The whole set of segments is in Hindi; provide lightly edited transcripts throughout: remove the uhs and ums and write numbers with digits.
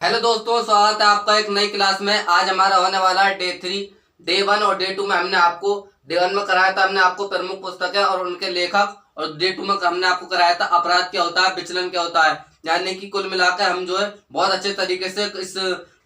हेलो दोस्तों, स्वागत है आपका एक नई क्लास में। आज हमारा होने वाला है डे 3। डे 1 और डे 2 में हमने आपको डे 1 में कराया था हमने आपको प्रमुख पुस्तकें और उनके लेखक, और डे 2 में हमने आपको कराया था अपराध क्या होता है, विचलन क्या होता है। यानी कि कुल मिलाकर हम जो है बहुत अच्छे तरीके से इस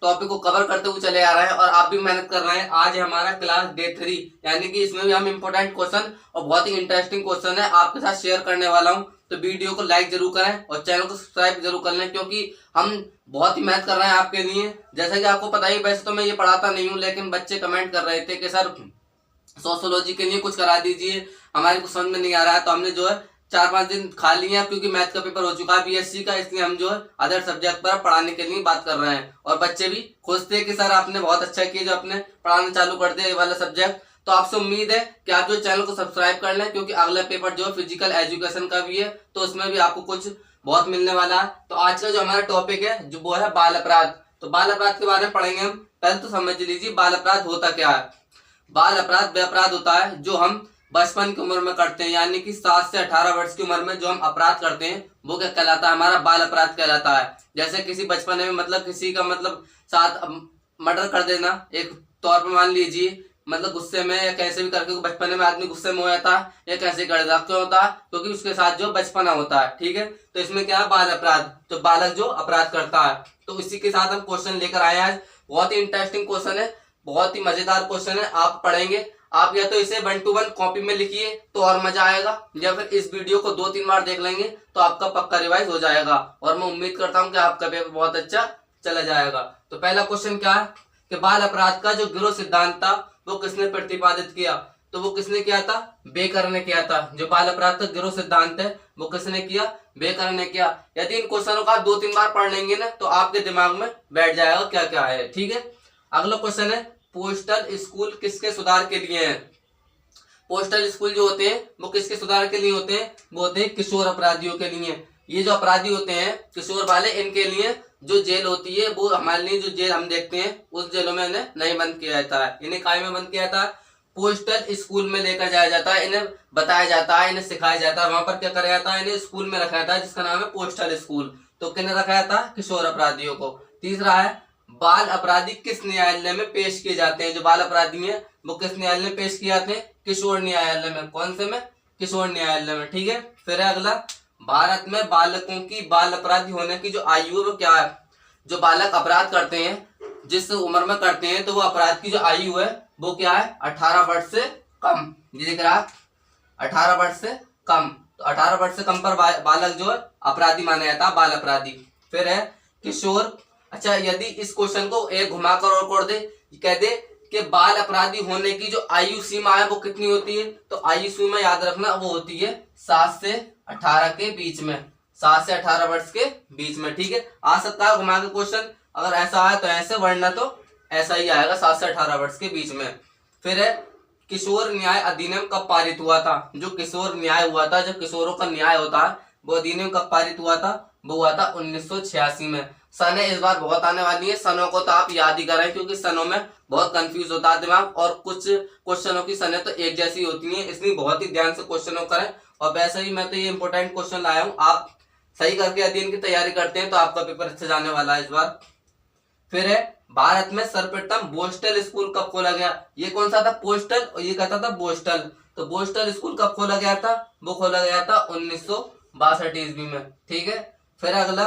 टॉपिक को कवर करते हुए चले आ रहे हैं और आप भी मेहनत कर रहे हैं। आज है हमारा क्लास डे 3, यानी कि इसमें भी हम इंपॉर्टेंट क्वेश्चन और बहुत ही इंटरेस्टिंग क्वेश्चन है आपके साथ शेयर करने वाला हूँ। तो वीडियो को लाइक जरूर करें और चैनल को सब्सक्राइब जरूर कर लें, क्योंकि हम बहुत ही मेहनत कर रहे हैं आपके लिए। जैसा कि आपको पता ही, वैसे तो मैं ये पढ़ाता नहीं हूँ, लेकिन बच्चे कमेंट कर रहे थे कि सर सोशोलॉजी के लिए कुछ करा दीजिए, हमारे को समझ में नहीं आ रहा है। तो हमने जो है 4-5 दिन खा लिए हैं, क्योंकि मैथ का पेपर हो चुका है बीएससी का, इसलिए हम जो है अदर सब्जेक्ट पर पढ़ाने के लिए बात कर रहे हैं। और बच्चे भी खुश थे कि सर आपने बहुत अच्छा किया जो अपने पढ़ाना चालू कर दिया ये वाला सब्जेक्ट। तो आपसे उम्मीद है कि आप जो चैनल को सब्सक्राइब कर लें, क्योंकि अगला पेपर जो है फिजिकल एजुकेशन का भी है, तो उसमें भी आपको कुछ बहुत मिलने वाला है। तो आज का जो हमारा टॉपिक है जो वो है बाल अपराध। तो बाल अपराध के बारे में पढ़ेंगे हम। पहले तो समझ लीजिए बाल अपराध होता क्या है। बाल अपराध वे अपराध होता है जो हम बचपन की उम्र में करते हैं, यानी कि 7 से 18 वर्ष की उम्र में जो हम अपराध करते हैं वो क्या कहलाता है, हमारा बाल अपराध कहलाता है। जैसे किसी बचपन में मतलब किसी का मतलब साथ मर्डर कर देना, एक तौर पर मान लीजिए, मतलब गुस्से में या कैसे भी करके बचपन में आदमी गुस्से में हो जाता है या कैसे कर देता, क्यों होता है, क्योंकि उसके साथ जो बचपना होता है। ठीक है, तो इसमें क्या है, बाल अपराध, तो बालक जो अपराध करता है। तो इसी के साथ हम क्वेश्चन लेकर आए हैं आज। बहुत ही इंटरेस्टिंग क्वेश्चन है, बहुत ही मजेदार क्वेश्चन है। आप पढ़ेंगे, आप या तो इसे 1 to 1 कॉपी में लिखिए तो और मजा आएगा, या फिर इस वीडियो को 2-3 बार देख लेंगे तो आपका पक्का रिवाइज हो जाएगा। और मैं उम्मीद करता हूं कि आपका पेपर बहुत अच्छा चला जाएगा। तो पहला क्वेश्चन क्या है कि बाल अपराध का जो गिरोह सिद्धांत था वो किसने प्रतिपादित किया। तो वो किसने किया था, बेकर ने किया था। जो बाल अपराध का गिरोह सिद्धांत है वो किसने किया, बेकर ने किया। यदि इन क्वेश्चनों को आप 2-3 बार पढ़ लेंगे ना तो आपके दिमाग में बैठ जाएगा क्या क्या है। ठीक है, अगला क्वेश्चन है पोस्टल स्कूल किसके सुधार के लिए है। पोस्टल स्कूल जो होते हैं वो किसके सुधार के लिए होते हैं, वो होते हैं किशोर अपराधियों के लिए। ये जो अपराधी होते हैं किशोर वाले, इनके लिए जो जेल होती है वो हमारे लिए जो जेल हम देखते हैं उस जेलों में इन्हें नहीं बंद किया जाता है। इन्हें काय में बंद किया जाता है, पोस्टल स्कूल में लेकर जाया जाता है। इन्हें बताया जाता है, इन्हें सिखाया जाता है, वहां पर क्या कराया जाता है, इन्हें स्कूल में रखा जाता है जिसका नाम है पोस्टल स्कूल। तो किन्हें रखा जाता है, किशोर अपराधियों को। तीसरा है बाल अपराधी किस न्यायालय में पेश किए जाते हैं। जो बाल अपराधी हैं वो किस न्यायालय में पेश किए जाते हैं, किशोर न्यायालय में। कौन से में, किशोर न्यायालय में। ठीक है, फिर है अगला, भारत में बालकों की बाल अपराधी होने की जो आयु है वो क्या है। जो बालक अपराध करते हैं जिस उम्र में करते हैं तो वो अपराध की जो आयु है वो क्या है, 18 वर्ष से कम। ये दिख रहा है 18 वर्ष से कम। तो 18 वर्ष से कम पर बालक जो है अपराधी माना जाता है, बाल अपराधी। फिर है किशोर। अच्छा, यदि इस क्वेश्चन को एक घुमाकर और कर दे, कह दे कि बाल अपराधी होने की जो आयु सीमा है वो कितनी होती है, तो आयु सीमा याद रखना वो होती है 7 से 18 के बीच में, 7 से 18 वर्ष के बीच में। ठीक है, आ सकता है घुमा के क्वेश्चन, अगर ऐसा आया तो ऐसे, वरना तो ऐसा ही आएगा 7 से 18 वर्ष के बीच में। फिर है किशोर न्याय अधिनियम कब पारित हुआ था। जो किशोर न्याय हुआ था, जो किशोरों का न्याय होता है, वो अधिनियम कब पारित हुआ था, वो हुआ था 1986 में। सने इस बार बहुत आने वाली है, सनों को तो आप याद ही करें, क्योंकि सनों में बहुत कंफ्यूज होता है दिमाग, और कुछ क्वेश्चनों की सने तो एक जैसी होती हैं, इसलिए बहुत ही ध्यान से क्वेश्चनों करें। और वैसे ही मैं तो ये इंपॉर्टेंट क्वेश्चन लाया हूँ, आप सही करके अध्ययन की तैयारी करते हैं तो आपका पेपर अच्छा जाने वाला है इस बार। फिर है भारत में सर्वप्रथम बोस्टल स्कूल कब खोला गया। ये कौन सा था, पोस्टल, और ये कहता था बोस्टल। तो बोस्टल स्कूल कब खोला गया था, वो खोला गया था 1962 ईस्वी में। ठीक है, फिर अगला,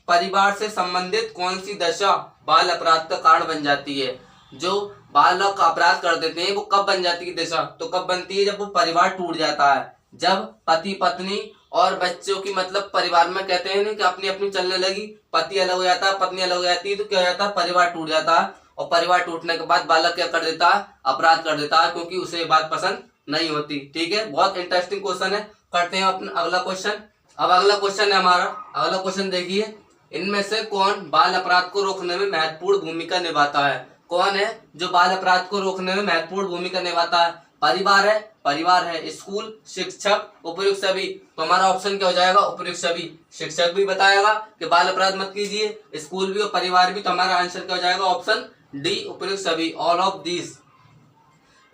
परिवार से संबंधित कौन सी दशा बाल अपराध का कारण बन जाती है। जो बालक अपराध कर देते हैं वो कब बन जाती है दशा, तो कब बनती है, जब वो परिवार टूट जाता है, जब पति पत्नी और बच्चों की मतलब परिवार में कहते हैं ना कि अपनी अपनी चलने लगी, पति अलग हो जाता है, पत्नी अलग हो जाती है, तो क्या हो जाता है, परिवार टूट जाता है। और परिवार टूटने के बाद बालक क्या कर देता है, अपराध कर देता है, क्योंकि उसे ये बात पसंद नहीं होती। ठीक है, बहुत इंटरेस्टिंग क्वेश्चन है। करते हैं अपना अगला क्वेश्चन। अब अगला क्वेश्चन है हमारा, अगला क्वेश्चन देखिए, इनमें से कौन बाल अपराध को रोकने में महत्वपूर्ण भूमिका निभाता है। कौन है जो बाल अपराध को रोकने में महत्वपूर्ण भूमिका निभाता है, परिवार है, परिवार है, स्कूल, शिक्षक, उपयुक्त सभी। तो हमारा ऑप्शन क्या हो जाएगा, उपयुक्त सभी। शिक्षक भी बताएगा कि बाल अपराध मत कीजिए, स्कूल भी और परिवार भी, तो हमारा आंसर क्या हो जाएगा, ऑप्शन डी, उपयुक्त सभी, ऑल ऑफ दीज।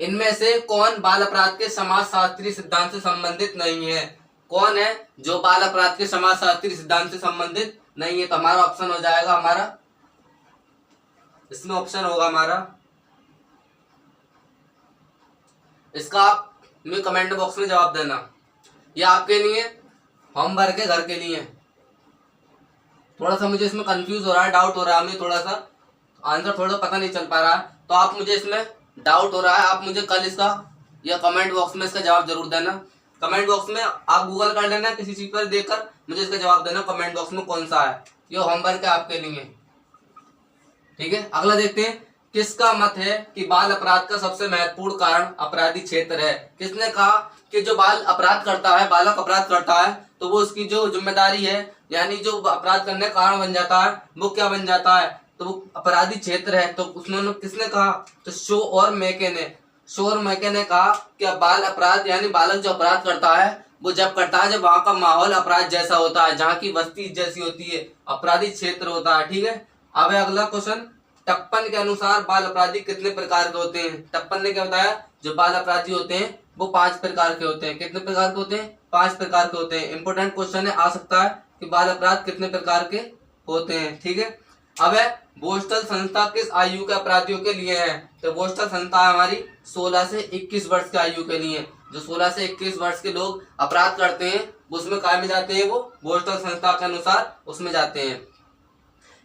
इनमें से कौन बाल अपराध के समाज शास्त्रीय सिद्धांत से संबंधित नहीं है। कौन है जो बाल अपराध के समाज शास्त्रीय सिद्धांत से संबंधित नहीं है, तो हमारा ऑप्शन हो जाएगा हमारा इसमें ऑप्शन होगा हमारा, इसका आप मुझे कमेंट बॉक्स में जवाब देना। ये आपके लिए होमवर्क है, घर के लिए। थोड़ा सा मुझे इसमें कंफ्यूज हो रहा है, डाउट हो रहा है, मुझे थोड़ा सा आंसर थोड़ा पता नहीं चल पा रहा है, तो आप मुझे इसमें डाउट हो रहा है, आप मुझे कल इसका या कमेंट बॉक्स में इसका जवाब जरूर देना। कमेंट बॉक्स में आप गूगल कर लेना, किसी चीज पर देखकर मुझे इसका जवाब देना कमेंट बॉक्स में कौन सा है। ये होमवर्क है आपके लिए, ठीक है। अगला देखते हैं, किसका मत है कि बाल अपराध का सबसे महत्वपूर्ण कारण अपराधी क्षेत्र है। किसने कहा कि जो बाल अपराध करता है, बालक अपराध करता है, तो वो उसकी जो जिम्मेदारी है, यानी जो अपराध करने का कारण बन जाता है, वो क्या बन जाता है, तो वो अपराधी क्षेत्र है। तो उसने किसने कहा, तो शो और मैके ने कहा कि बाल अपराध यानी बालक जो अपराध करता है वो जब करता है जब वहां का माहौल अपराध जैसा होता है, जहाँ की बस्ती जैसी होती है, अपराधी क्षेत्र होता है, ठीक है। अब अगला क्वेश्चन, टप्पन के अनुसार बाल अपराधी कितने प्रकार के होते हैं। टप्पन ने क्या बताया, जो बाल अपराधी होते हैं वो 5 प्रकार के होते हैं। कितने प्रकार के होते हैं, 5 प्रकार के होते हैं। इंपोर्टेंट क्वेश्चन है, आ सकता है कि बाल अपराध कितने प्रकार के होते हैं, ठीक है। अब है, बोस्टल संस्था किस आयु के अपराधियों के लिए है। तो बोस्टल संस्था हमारी 16 से 21 वर्ष की आयु के लिए। जो 16 से 21 वर्ष के लोग अपराध करते हैं उसमें काय में जाते हैं, वो बोस्टल संस्था के अनुसार उसमें जाते हैं।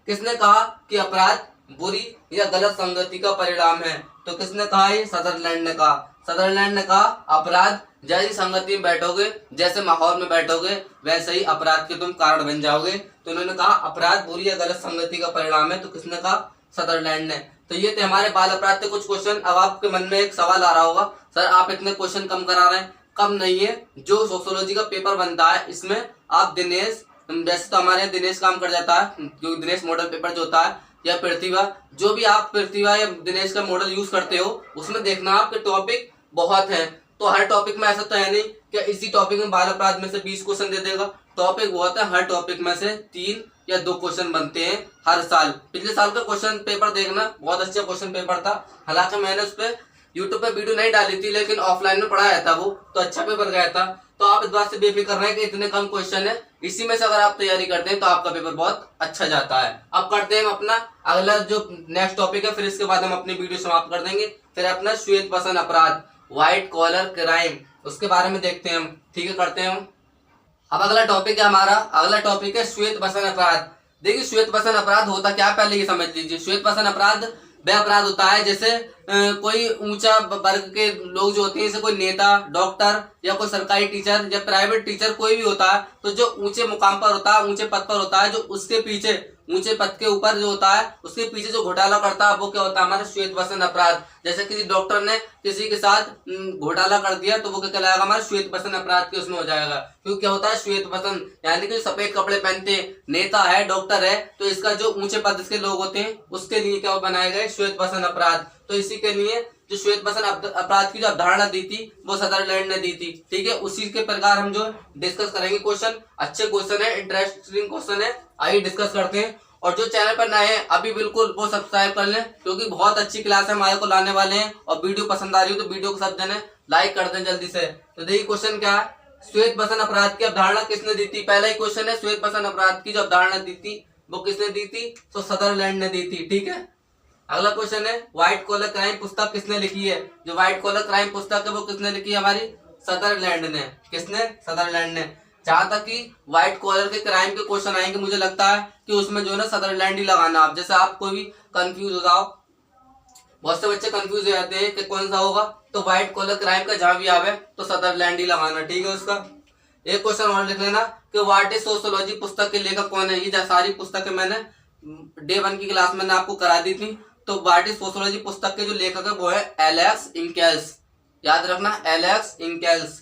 किसने कहा कि अपराध बुरी या गलत संगति का परिणाम है। तो किसने कहा, ये सदरलैंड ने कहा। सदरलैंड ने कहा अपराध जैसी संगति में बैठोगे, जैसे माहौल में बैठोगे, वैसे ही अपराध के तुम कारण बन जाओगे। तो उन्होंने कहा अपराध बुरी या गलत संगति का परिणाम है, तो किसने कहा, सदरलैंड ने। तो ये थे हमारे बाल अपराध के कुछ क्वेश्चन। अब आपके मन में एक सवाल आ रहा होगा, सर आप इतने क्वेश्चन कम करा रहे हैं। कम नहीं है, जो सोशियोलॉजी का पेपर बनता है इसमें आप दिनेश, वैसे तो हमारे यहाँ दिनेश काम कर जाता है, क्योंकि दिनेश मॉडल पेपर जो होता है, या प्रतिभा, जो भी आप प्रतिभा या दिनेश का मॉडल यूज करते हो, उसमें देखना आपके टॉपिक बहुत हैं। तो हर टॉपिक में ऐसा तो है नहीं कि इसी टॉपिक में बाल अपराध में से 20 क्वेश्चन दे देगा। टॉपिक बहुत है, हर टॉपिक में से 3 या 2 क्वेश्चन बनते हैं हर साल। पिछले साल का क्वेश्चन पेपर देखना, बहुत अच्छा क्वेश्चन पेपर था। हालांकि मैंने उस पर यूट्यूब पे वीडियो नहीं डाली थी, लेकिन ऑफलाइन में पढ़ाया था वो, तो अच्छा पेपर गया था। तो आप इस बात से बेफिक्र रहें कि इतने कम क्वेश्चन है, इसी में से अगर आप तैयारी करते हैं तो आपका पेपर बहुत अच्छा जाता है। अब करते हैं हम अपना अगला जो नेक्स्ट टॉपिक है, फिर इसके बाद हम अपनी वीडियो समाप्त कर देंगे। फिर अपना श्वेत बसंत अपराध, व्हाइट कॉलर क्राइम, उसके बारे में देखते हैं हम, ठीक है, करते हैं हम। अब अगला टॉपिक है हमारा, अगला टॉपिक है श्वेत बसंत अपराध। देखिए श्वेत बसंत अपराध होता क्या, पहले ये समझ लीजिए। श्वेत बसंत अपराध वह अपराध होता है जैसे कोई ऊंचा वर्ग के लोग जो होते हैं, जैसे कोई नेता, डॉक्टर या कोई सरकारी टीचर या प्राइवेट टीचर कोई भी होता है, तो जो ऊंचे मुकाम पर होता है, ऊंचे पद पर होता है, जो उसके पीछे ऊंचे पद के ऊपर जो होता है उसके पीछे जो घोटाला करता है वो क्या होता है, हमारा श्वेत बसंत अपराध। जैसे किसी डॉक्टर ने किसी के साथ घोटाला कर दिया तो वो क्या कहलाएगा, हमारा श्वेत बसंत अपराध के उसमें हो जाएगा। क्योंकि क्या होता है श्वेत बसंत, यानी कि सफेद कपड़े पहनते नेता है, डॉक्टर है, तो इसका जो ऊंचे पद के लोग होते हैं उसके लिए क्या बनाया गया, श्वेत बसंत अपराध। तो इसी के लिए जो श्वेत बसंत अपराध की जो अवधारणा दी थी वो सदरलैंड ने दी थी, ठीक है। उसी के प्रकार हम जो डिस्कस करेंगे क्वेश्चन, अच्छे क्वेश्चन है, इंटरेस्टिंग क्वेश्चन है, आइए डिस्कस करते हैं। और जो चैनल पर नए हैं अभी बिल्कुल वो सब्सक्राइब कर लें, क्योंकि बहुत अच्छी क्लास हमारे को लाने वाले हैं। और वीडियो पसंद आ रही हो तो वीडियो को सब जने लाइक कर दें जल्दी से। तो देखिए क्वेश्चन क्या है, श्वेत बसंत अपराध की अवधारणा किसने दी थी। पहला ही क्वेश्चन है, श्वेत बसंत अपराध की जो अवधारणा दी थी वो किसने दी थी, तो सदरलैंड ने दी थी, ठीक है। अगला क्वेश्चन है, व्हाइट कॉलर क्राइम पुस्तक किसने लिखी है। जो व्हाइट कॉलर क्राइम पुस्तक है वो किसने लिखी है, हमारी सदरलैंड ने। किसने, सदरलैंड ने। जहां तक कि व्हाइट कॉलर के क्राइम के क्वेश्चन आएंगे, मुझे लगता है कि उसमें जो है ना सदरलैंड ही लगाना आप, जैसे आप कोई भी कंफ्यूज हो जाओ, बहुत से बच्चे कंफ्यूज हो जाते हैं कि कौन सा होगा, तो व्हाइट कॉलर क्राइम का जहां भी आवे तो सदरलैंड ही लगाना, ठीक है। उसका एक क्वेश्चन और लिख लेना कि व्हाट इज सोशियोलॉजी पुस्तक के लेखक कौन है। ये सारी पुस्तकें मैंने डे 1 की क्लास में आपको करा दी थी। तो व्हाट इज सोशियोलॉजी पुस्तक के जो लेखक है वो है एलेक्स इंकेल्स, याद रखना, एलेक्स इंकेल्स।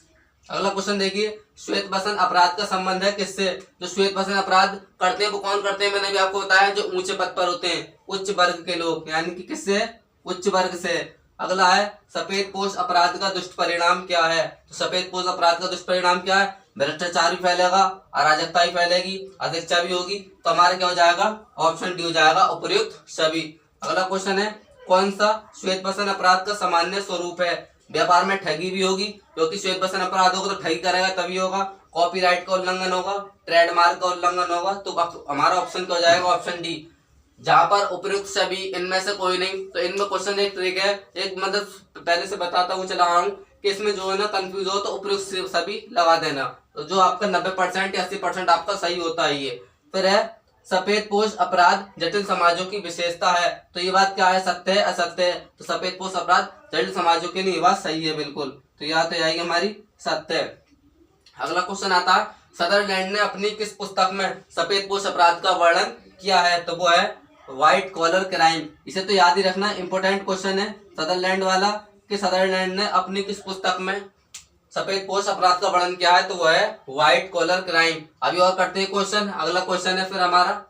अगला क्वेश्चन देखिए, श्वेत बसंत अपराध का संबंध है किससे। जो श्वेत बसंत अपराध करते हैं वो कौन करते हैं, मैंने भी आपको बताया, जो ऊंचे पद पर होते हैं, उच्च वर्ग के लोग, यानी कि किससे, उच्च वर्ग से। अगला है, सफेद पोश अपराध का दुष्ट परिणाम क्या है। तो सफेद पोश अपराध का दुष्ट परिणाम क्या है, भ्रष्टाचार भी फैलेगा, अराजकता भी फैलेगी, अशिक्षा भी होगी। तो हमारा क्या हो जाएगा, ऑप्शन डी हो जाएगा, उपर्युक्त सभी। अगला क्वेश्चन है, कौन सा श्वेत बसंत अपराध का सामान्य स्वरूप है। व्यापार में ठगी भी होगी, क्योंकि श्वेत बसंत अपराध होगा तो ठगी करेगा तभी होगा, कॉपीराइट का उल्लंघन होगा, ट्रेडमार्क का उल्लंघन होगा। तो हमारा ऑप्शन क्या हो जाएगा, ऑप्शन डी, जहां पर उपयुक्त सभी इनमें से कोई नहीं, तो इनमें क्वेश्चन एक ट्रिक है, एक मतलब पहले से बताता हूँ चला रहा हूँ कि इसमें जो है ना कंफ्यूज हो तो उपयुक्त सभी लगा देना, तो जो आपका 90% या 80% आपका सही होता है ये। फिर है सफेद पोश अपराध जटिल समाजों की विशेषता है, तो ये बात क्या है, सत्य है असत्य है, तो सफेद पोश अपराध जटिल समाजों के लिए ये बात सही है बिल्कुल, तो यहाँ तो जाएगी हमारी सत्य है। अगला क्वेश्चन आता है सदरलैंड ने अपनी किस पुस्तक में सफेद पोश अपराध का वर्णन किया है, तो वो है व्हाइट कॉलर क्राइम। इसे तो याद ही रखना, इंपॉर्टेंट क्वेश्चन है सदरलैंड वाला, कि सदरलैंड ने अपनी किस पुस्तक में सफेद पोश अपराध का वर्णन किया है, तो वो है व्हाइट कॉलर क्राइम। अभी और करते हैं क्वेश्चन, अगला क्वेश्चन है फिर हमारा,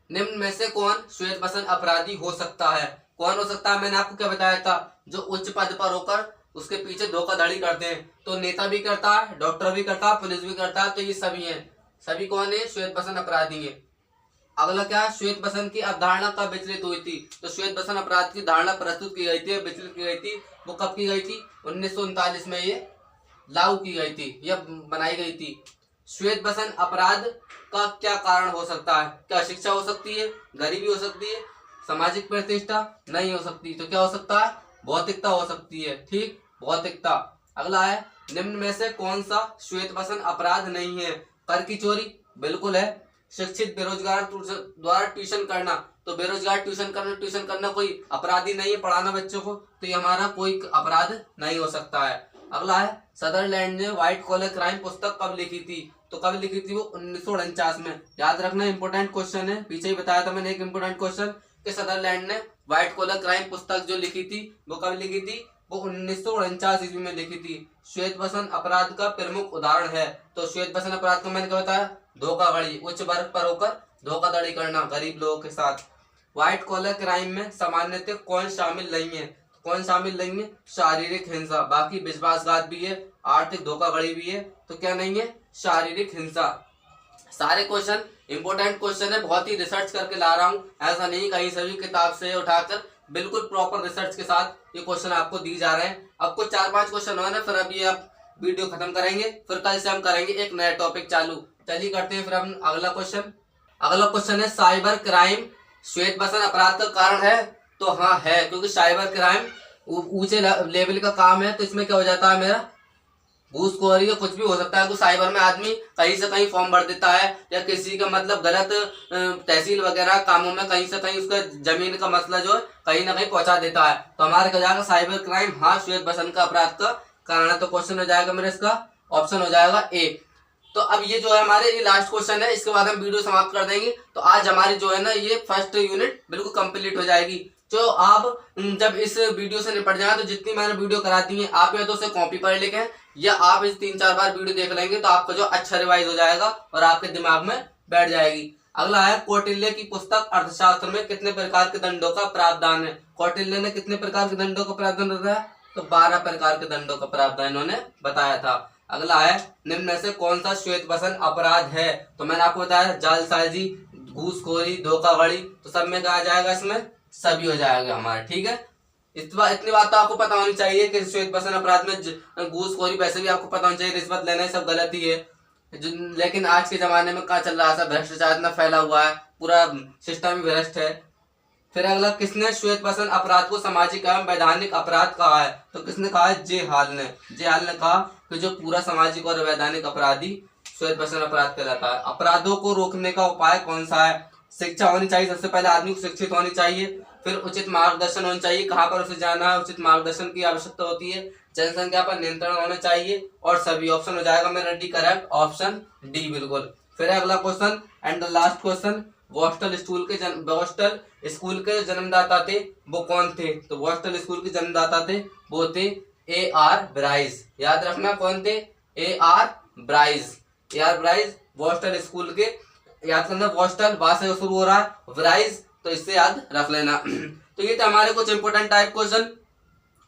निम्न में से कौन श्वेत बसंत अपराधी हो सकता है, कौन हो सकता है, मैंने आपको क्या बताया था, जो उच्च पद पर होकर उसके पीछे धोखाधड़ी करते हैं, तो नेता भी करता है, डॉक्टर भी करता है, पुलिस भी करता है, तो ये सभी हैं, सभी कौन है, श्वेत बसंत अपराधी है। अगला क्या है, श्वेत बसंत की अवधारणा कब विचलित हुई थी, तो श्वेत बसंत अपराध की धारणा प्रस्तुत की गई थी, विचलित की गई थी, वो कब की गई थी, 1939 में ये लागू की गई थी, यह बनाई गई थी। श्वेत बसंत अपराध का क्या कारण हो सकता है, क्या शिक्षा हो सकती है, गरीबी हो सकती है, सामाजिक प्रतिष्ठा नहीं हो सकती, तो क्या हो सकता है, भौतिकता हो सकती है, ठीक, भौतिकता। अगला है निम्न में से कौन सा श्वेत बसंत अपराध नहीं है, कर की चोरी बिल्कुल है, शिक्षित बेरोजगार द्वारा ट्यूशन करना, तो बेरोजगार ट्यूशन करना कोई अपराधी नहीं है, पढ़ाना बच्चों को, तो ये हमारा कोई अपराध नहीं हो सकता है। अगला है सदरलैंड ने व्हाइट कॉलर क्राइम पुस्तक कब लिखी थी, तो कब लिखी थी वो 1949 में, याद रखना इंपॉर्टेंट क्वेश्चन है, पीछे ही बताया था मैंने एक इंपॉर्टेंट क्वेश्चन कि सदरलैंड ने व्हाइट कॉलर क्राइम पुस्तक जो लिखी थी वो कब लिखी थी, वो 1949 ईस्वी में लिखी थी। श्वेत बसंत अपराध का प्रमुख उदाहरण है, तो श्वेत बसंत अपराध को मैंने क्या बताया, धोखाधड़ी, उच्च वर्ग पर होकर धोखाधड़ी करना गरीब लोगों के साथ। व्हाइट कॉलर क्राइम में सामान्यतः कौन शामिल नहीं है, कौन शामिल नहीं है, शारीरिक हिंसा, बाकी विश्वासघात भी है, आर्थिक धोखाधड़ी भी है, तो क्या नहीं है, शारीरिक हिंसा। सारे क्वेश्चन इंपॉर्टेंट क्वेश्चन है, बहुत ही रिसर्च करके ला रहा हूँ, ऐसा नहीं कहीं सभी किताब से उठाकर, बिल्कुल प्रॉपर रिसर्च के साथ ये क्वेश्चन आपको दी जा रहे हैं। आपको 4-5 क्वेश्चन हो ना, फिर अभी आप वीडियो खत्म करेंगे, फिर कल से हम करेंगे एक नया टॉपिक चालू। चलिए करते हैं फिर हम अगला क्वेश्चन। अगला क्वेश्चन है साइबर क्राइम श्वेत बसंत अपराध का कारण है, तो हाँ है, क्योंकि साइबर क्राइम ऊंचे लेवल का काम है, तो इसमें क्या हो जाता है मेरा, घूसखोरी या कुछ भी हो सकता है, तो साइबर में आदमी कहीं से कहीं फॉर्म भर देता है, या किसी का मतलब गलत तहसील वगैरह कामों में कहीं से कहीं उसका जमीन का मसला जो है कहीं ना कहीं पहुंचा देता है, तो हमारे क्या जाएगा, साइबर क्राइम हाँ श्वेत बसंत का अपराध का कारण है, तो क्वेश्चन हो जाएगा मेरा इसका ऑप्शन हो जाएगा ए। तो अब ये जो है हमारे ये लास्ट क्वेश्चन है, इसके बाद हम वीडियो समाप्त कर देंगे, तो आज हमारी जो है ना ये फर्स्ट यूनिट बिल्कुल कंप्लीट हो जाएगी। तो आप जब इस वीडियो से निपट जाए, तो जितनी मैंने वीडियो करा दी है आप या तो उसे कॉपी पर लिखें, या आप इस 3-4 बार वीडियो देख लेंगे, तो आपका जो अच्छा रिवाइज हो जाएगा और आपके दिमाग में बैठ जाएगी। अगला है कौटिल्य की पुस्तक अर्थशास्त्र में कितने प्रकार के दंडों का प्रावधान है, कौटिल्य ने कितने प्रकार के दंडों का प्रावधान बताया, तो 12 प्रकार के दंडों का प्रावधान इन्होंने बताया था। अगला है निम्न में से कौन सा श्वेत बसंत अपराध है, तो मैंने आपको बताया जालसाजी, घूसखोरी, धोखाधड़ी, तो सब में कहा जाएगा, इसमें सभी हो जाएगा हमारा, ठीक है। इतनी बात तो आपको पता होनी चाहिए कि श्वेत बसंत अपराध में घूसखोरी, वैसे भी आपको पता होना चाहिए रिश्वत लेना सब गलत ही है, लेकिन आज के जमाने में क्या चल रहा है, भ्रष्टाचार इतना फैला हुआ है, पूरा सिस्टम ही भ्रष्ट है। फिर अगला किसने श्वेत बसंत अपराध को सामाजिक एवं वैधानिक अपराध कहा है, तो किसने कहा है, जे हाल ने कहा कि जो पूरा सामाजिक और वैधानिक अपराधी श्वेत बसंत अपराध कहलाता है। अपराधों को रोकने का उपाय कौन सा है, शिक्षा होनी चाहिए, सबसे पहले आदमी को शिक्षित होनी चाहिए, फिर उचित मार्गदर्शन होना चाहिए, कहाँ पर उसे जाना है उचित मार्गदर्शन की आवश्यकता होती है, जनसंख्या पर नियंत्रण होना चाहिए, और सभी ऑप्शन हो जाएगा मेरा डी करेक्ट, ऑप्शन डी बिल्कुल। फिर अगला question and the last question, Boston school के जन्मदाता थे वो कौन थे, तो बोस्टन स्कूल के जन्मदाता थे वो थे A.R. ब्राइस, याद रखना कौन थे, A.R. ब्राइस बोस्टन स्कूल के, याद करना बोस्टन वहां से शुरू हो रहा है, ब्राइस तो इससे याद रख लेना। तो ये थे हमारे कुछ इंपोर्टेंट टाइप क्वेश्चन,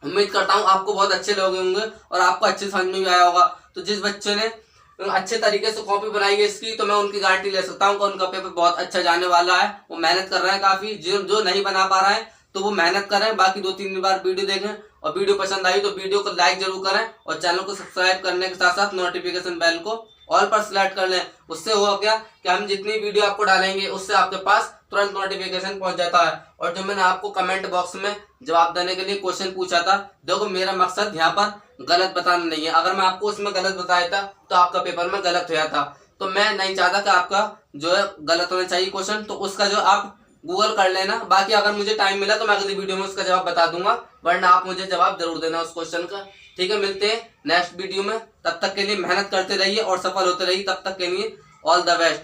उम्मीद करता हूँ आपको बहुत अच्छे लगे होंगे और आपको अच्छे समझ में भी आया होगा। तो जिस बच्चे ने अच्छे तरीके से कॉपी बनाई है इसकी, तो मैं उनकी गारंटी ले सकता हूँ कि उनका पेपर बहुत अच्छा जाने वाला है, वो मेहनत कर रहे हैं काफी, जो नहीं बना पा रहे हैं तो वो मेहनत करें, बाकी 2-3 बार वीडियो देखें, और वीडियो पसंद आई तो वीडियो को लाइक जरूर करें, और चैनल को सब्सक्राइब करने के साथ साथ नोटिफिकेशन बेल को ऑल पर सिलेक्ट कर लें। उससे हो गया कि हम जितनी वीडियो आपको डालेंगे उससे आपके पास तुरंत नोटिफिकेशन पहुंच जाता है। और जो मैंने आपको कमेंट बॉक्स में जवाब देने के लिए क्वेश्चन पूछा था, देखो मेरा मकसद यहाँ पर गलत बताना नहीं है। अगर मैं आपको उसमें गलत बताया था तो आपका पेपर में गलत हुआ था, तो मैं नहीं चाहता कि आपका जो है गलत होना चाहिए क्वेश्चन, तो उसका जो आप गूगल कर लेना। बाकी अगर मुझे टाइम मिला तो मैं अगली वीडियो में उसका जवाब बता दूंगा, वरना आप मुझे जवाब जरूर देना उस क्वेश्चन का। ठीक है, मिलते हैं नेक्स्ट वीडियो में। तब तक के लिए मेहनत करते रहिए और सफल होते रहिए। तब तक के लिए ऑल द बेस्ट।